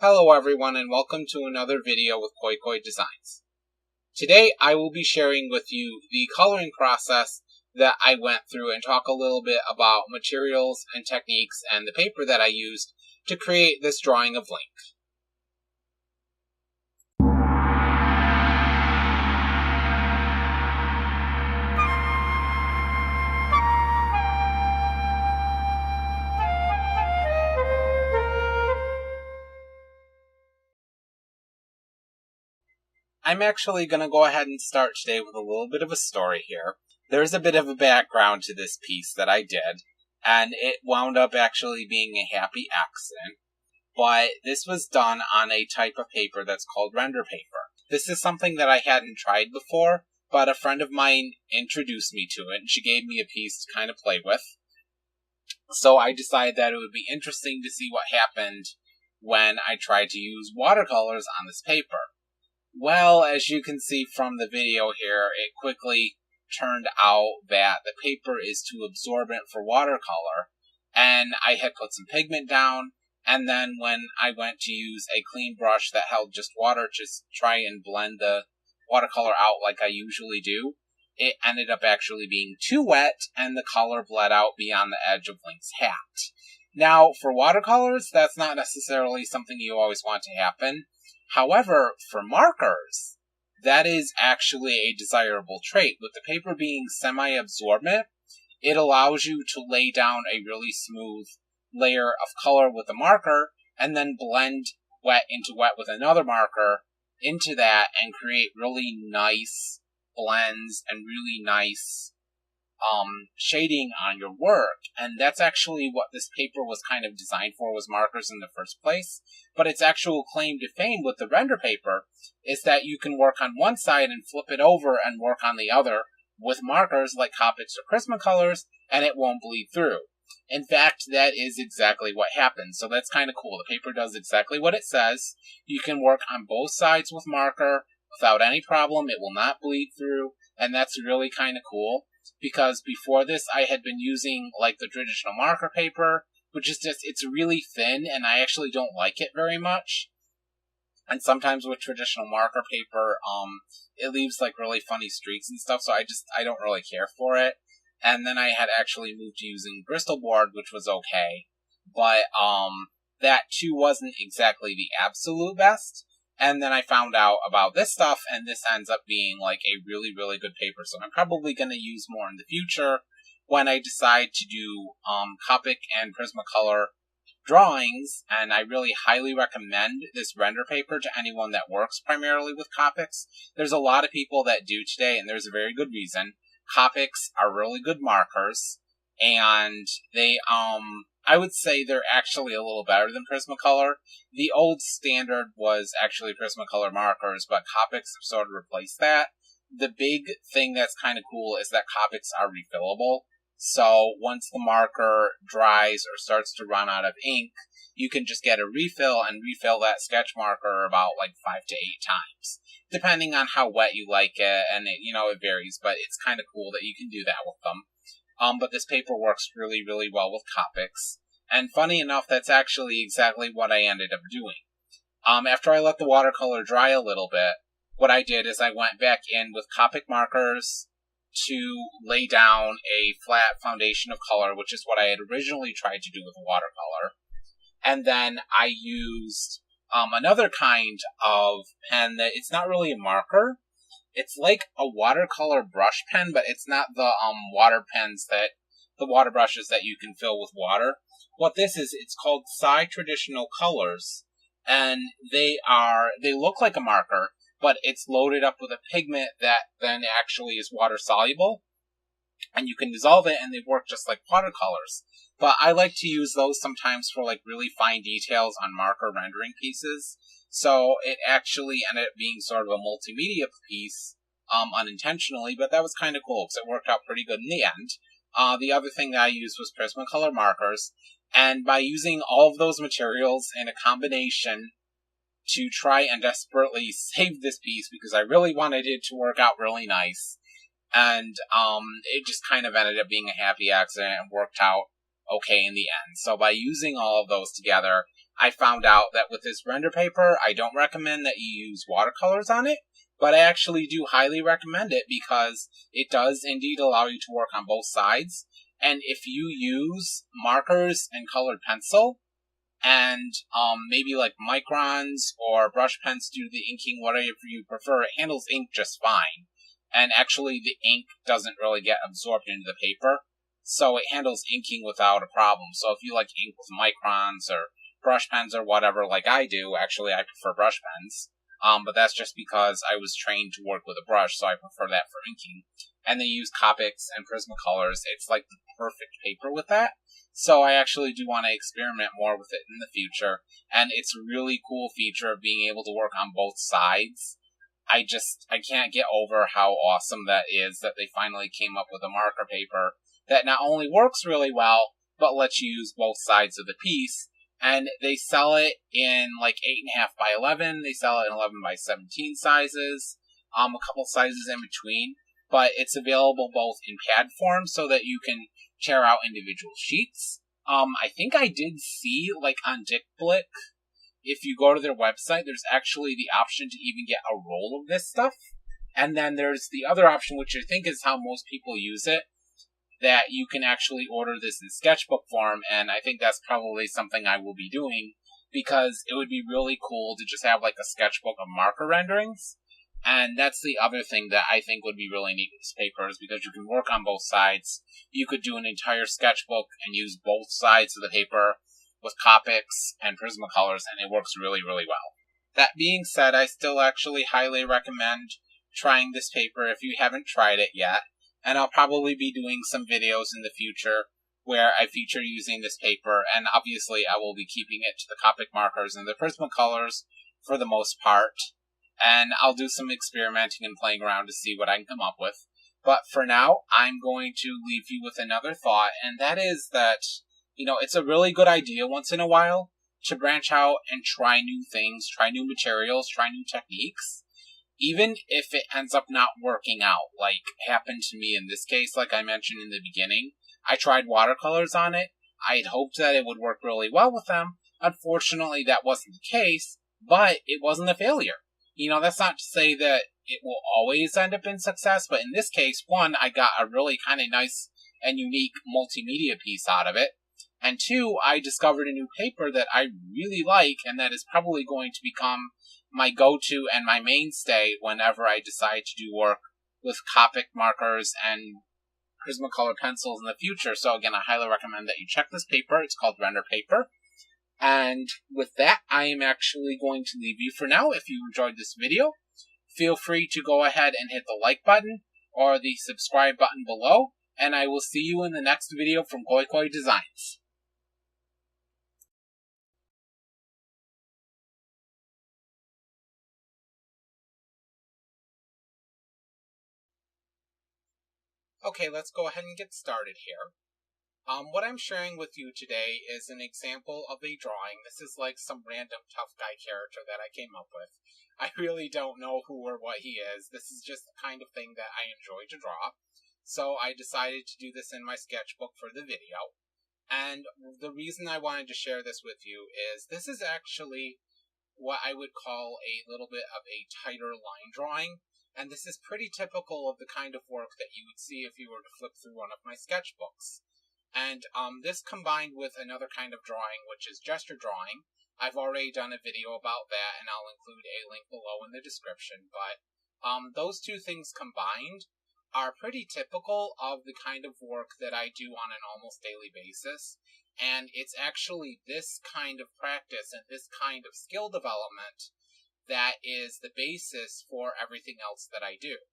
Hello everyone and welcome to another video with KoiKoiDesigns. Today I will be sharing with you the coloring process that I went through and talk a little bit about materials and techniques and the paper that I used to create this drawing of Link. I'm actually going to go ahead and start today with a little bit of a story here. There's a bit of a background to this piece that I did, and it wound up actually being a happy accident. But this was done on a type of paper that's called render paper. This is something that I hadn't tried before, but a friend of mine introduced me to it, and she gave me a piece to kind of play with. So I decided that it would be interesting to see what happened when I tried to use watercolors on this paper. Well, as you can see from the video here, it quickly turned out that the paper is too absorbent for watercolor, and I had put some pigment down, and then when I went to use a clean brush that held just water to try and blend the watercolor out like I usually do, it ended up actually being too wet, and the color bled out beyond the edge of Link's hat. Now, for watercolors, that's not necessarily something you always want to happen. However, for markers, that is actually a desirable trait. With the paper being semi-absorbent, it allows you to lay down a really smooth layer of color with a marker, and then blend wet into wet with another marker into that, and create really nice blends and really nice shading on your work. And that's actually what this paper was kind of designed for, was markers in the first place. But its actual claim to fame with the render paper is that you can work on one side and flip it over and work on the other with markers like Copics or Prismacolors, and it won't bleed through. In fact, that is exactly what happens. So that's kind of cool. The paper does exactly what it says. You can work on both sides with marker without any problem. It will not bleed through, and that's really kind of cool. Because before this, I had been using like the traditional marker paper, which is just, it's really thin, and I actually don't like it very much. And sometimes with traditional marker paper, it leaves like really funny streaks and stuff, so I don't really care for it. And then I had actually moved to using Bristol board, which was okay. But, that too wasn't exactly the absolute best. And then I found out about this stuff, and this ends up being like a really, really good paper. So I'm probably going to use more in the future when I decide to do Copic and Prismacolor drawings. And I really highly recommend this render paper to anyone that works primarily with Copics. There's a lot of people that do today, and there's a very good reason. Copics are really good markers, and they, I would say they're actually a little better than Prismacolor. The old standard was actually Prismacolor markers, but Copics have sort of replaced that. The big thing that's kind of cool is that Copics are refillable. So once the marker dries or starts to run out of ink, you can just get a refill and refill that sketch marker about like 5 to 8 times, depending on how wet you like it, and it varies, but it's kind of cool that you can do that with them. But this paper works really, really well with Copics. And funny enough, that's actually exactly what I ended up doing. After I let the watercolor dry a little bit, what I did is I went back in with Copic markers to lay down a flat foundation of color, which is what I had originally tried to do with watercolor. And then I used another kind of pen that it's not really a marker. It's like a watercolor brush pen, but it's not the water brushes that you can fill with water. What this is, it's called Psy Traditional Colors, and they look like a marker, but it's loaded up with a pigment that then actually is water soluble, and you can dissolve it, and they work just like watercolors. But I like to use those sometimes for like really fine details on marker rendering pieces. So it actually ended up being sort of a multimedia piece, unintentionally, but that was kind of cool because it worked out pretty good in the end. The other thing that I used was Prismacolor markers, and by using all of those materials in a combination to try and desperately save this piece, because I really wanted it to work out really nice, and it just kind of ended up being a happy accident and worked out okay in the end. So by using all of those together, I found out that with this render paper, I don't recommend that you use watercolors on it, but I actually do highly recommend it because it does indeed allow you to work on both sides. And if you use markers and colored pencil, and maybe like microns or brush pens to do the inking, whatever you prefer, it handles ink just fine. And actually the ink doesn't really get absorbed into the paper, so it handles inking without a problem. So if you like ink with microns or brush pens or whatever like I do, actually I prefer brush pens. But that's just because I was trained to work with a brush, so I prefer that for inking. And they use Copics and Prismacolors. It's like the perfect paper with that. So I actually do want to experiment more with it in the future. And it's a really cool feature of being able to work on both sides. I can't get over how awesome that is, that they finally came up with a marker paper that not only works really well, but lets you use both sides of the piece. And they sell it in like 8.5 by 11. They sell it in 11 by 17 sizes. A couple sizes in between. But it's available both in pad form so that you can tear out individual sheets. I think I did see, like on DickBlick, if you go to their website, there's actually the option to even get a roll of this stuff. And then there's the other option, which I think is how most people use it, that you can actually order this in sketchbook form, and I think that's probably something I will be doing, because it would be really cool to just have like a sketchbook of marker renderings. And that's the other thing that I think would be really neat with this paper, is because you can work on both sides. You could do an entire sketchbook and use both sides of the paper with Copics and Prismacolors, and it works really, really well. That being said, I still actually highly recommend trying this paper if you haven't tried it yet. And I'll probably be doing some videos in the future where I feature using this paper, and obviously I will be keeping it to the Copic markers and the Prismacolors for the most part. And I'll do some experimenting and playing around to see what I can come up with. But for now, I'm going to leave you with another thought, and that is that, it's a really good idea once in a while to branch out and try new things, try new materials, try new techniques. Even if it ends up not working out, like happened to me in this case, like I mentioned in the beginning. I tried watercolors on it. I had hoped that it would work really well with them. Unfortunately, that wasn't the case, but it wasn't a failure. That's not to say that it will always end up in success, but in this case, one, I got a really kind of nice and unique multimedia piece out of it. And two, I discovered a new paper that I really like, and that is probably going to become my go-to and my mainstay whenever I decide to do work with Copic markers and Prismacolor pencils in the future. So again, I highly recommend that you check this paper. It's called Render Paper. And with that, I am actually going to leave you for now. If you enjoyed this video, feel free to go ahead and hit the like button or the subscribe button below. And I will see you in the next video from KoiKoiDesigns. Okay, let's go ahead and get started here. What I'm sharing with you today is an example of a drawing. This is like some random tough guy character that I came up with. I really don't know who or what he is. This is just the kind of thing that I enjoy to draw. So I decided to do this in my sketchbook for the video. And the reason I wanted to share this with you is this is actually what I would call a little bit of a tighter line drawing. And this is pretty typical of the kind of work that you would see if you were to flip through one of my sketchbooks. And this combined with another kind of drawing, which is gesture drawing. I've already done a video about that, and I'll include a link below in the description. But those two things combined are pretty typical of the kind of work that I do on an almost daily basis. And it's actually this kind of practice and this kind of skill development that is the basis for everything else that I do.